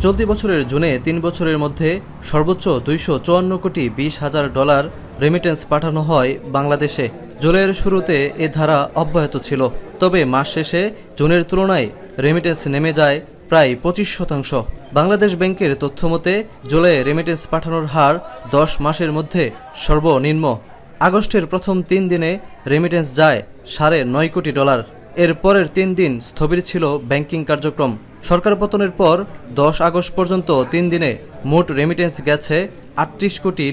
চলতি বছরের জুনে ৩ বছরের মধ্যে সর্বোচ্চ $254 কোটি 20 হাজার রেমিটেন্স পাঠানো হয় বাংলাদেশে। জুলাইয়ের শুরুতে এ ধারা অব্যাহত ছিল, তবে মাস শেষে জুনের তুলনায় রেমিটেন্স নেমে যায় প্রায় 25%। বাংলাদেশ ব্যাংকের তথ্যমতে জুলাইয়ে রেমিটেন্স পাঠানোর হার 10 মাসের মধ্যে সর্বনিম্ন। আগস্টের প্রথম 3 দিনে রেমিটেন্স যায় $9.5 কোটি। এর পরের 3 দিন স্থবির ছিল ব্যাংকিং কার্যক্রম। সরকার পতনের পর 10 আগস্ট পর্যন্ত 3 দিনে মোট রেমিটেন্স গেছে $38 কোটি।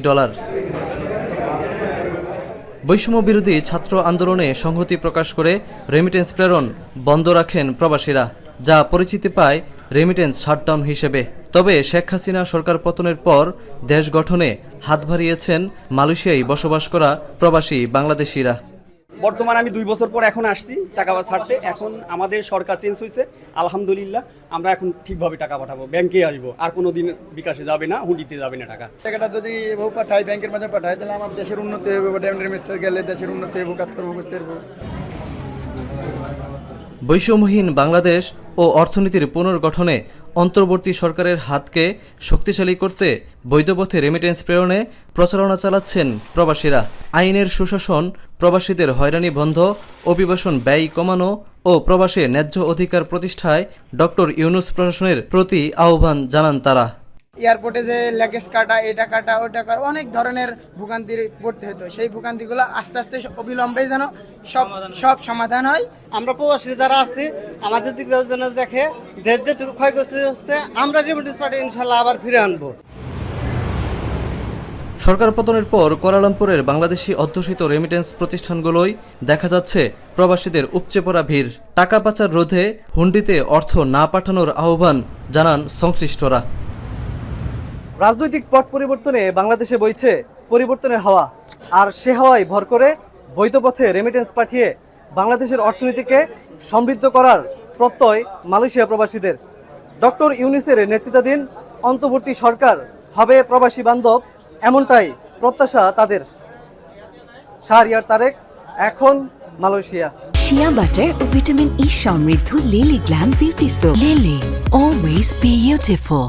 বৈষম্য বিরোধী ছাত্র আন্দোলনে সংহতি প্রকাশ করে রেমিটেন্স প্রেরণ বন্ধ রাখেন প্রবাসীরা, যা পরিচিতি পায় রেমিটেন্স শাটডাউন হিসেবে। তবে শেখ হাসিনা সরকার পতনের পর দেশ গঠনে হাত বাড়িয়েছেন মালয়েশিয়ায় বসবাস করা প্রবাসী বাংলাদেশিরা। বর্তমানে আমি 2 বছর পর এখন আসছি টাকা ছাড়তে। এখন আমাদের সরকার চেঞ্জ হয়েছে, আলহামদুলিল্লাহ। আমরা এখন ঠিকভাবে টাকা পাঠাবো, ব্যাংকে আসবো, আর কোনো দিন বিকাশে যাবে না, হুন্ডিতে যাবে না। টাকাটা যদি এভাবে পাঠাই, ব্যাংকের মাঝে পাঠাই, তাহলে আমার দেশের উন্নতি হবে, রেমিটেন্স গেলে দেশের উন্নতি হবে, কাজকর্ম করতে পারবো। বৈষম্যহীন বাংলাদেশ ও অর্থনীতির পুনর্গঠনে অন্তর্বর্তী সরকারের হাতকে শক্তিশালী করতে বৈধ পথে রেমিটেন্স প্রেরণে প্রচারণা চালাচ্ছেন প্রবাসীরা। আইনের সুশাসন, প্রবাসীদের হয়রানি বন্ধ, অভিবাসন ব্যয় কমানো ও প্রবাসে ন্যায্য অধিকার প্রতিষ্ঠায় ডক্টর ইউনূস প্রশাসনের প্রতি আহ্বান জানান তারা। এয়ারপোর্টে যে লাগেজ কাটা, এটা কাটা, ওটা কাটা, অনেক ধরনের ভোগান্তির পড়তে হতো। সেই ভোগান্তিগুলো আস্তে আস্তে অবিলম্বে যেন সব সমাধান হয়। আমরা প্রবাসী যারা আছি, আমাদের দিক যেন দেখে দেশ যেটুকু ক্ষয়ক্ষতি হচ্ছে, আমরা রেমিটেন্স পাঠিয়ে ইনশাল্লাহ আবার ফিরে আনবো। সরকার পতনের পর কুয়ালালামপুরের বাংলাদেশি অধ্যুষিত রেমিটেন্স প্রতিষ্ঠানগুলোই দেখা যাচ্ছে প্রবাসীদের উপচে পড়া ভিড়। টাকা পাচার রোধে হুন্ডিতে অর্থ না পাঠানোর আহ্বান জানান সংশ্লিষ্টরা। রাজনৈতিক পট পরিবর্তনে বাংলাদেশে বইছে পরিবর্তনের হাওয়া, আর সে হাওয়ায় ভর করে বৈধ পথে রেমিটেন্স পাঠিয়ে বাংলাদেশের অর্থনীতিকে সমৃদ্ধ করার প্রত্যয় মালয়েশিয়া প্রবাসীদের। ডক্টর ইউনূসের নেতৃত্বাধীন অন্তর্বর্তী সরকার হবে প্রবাসী বান্ধব, এমনটাই প্রত্যাশা তাদের। শাহরিয়ার তারেক, এখন মালয়েশিয়া। শিয়া বাটার ও ভিটামিন ই সমৃদ্ধ lily glam beauty soap. Lily, always beautiful.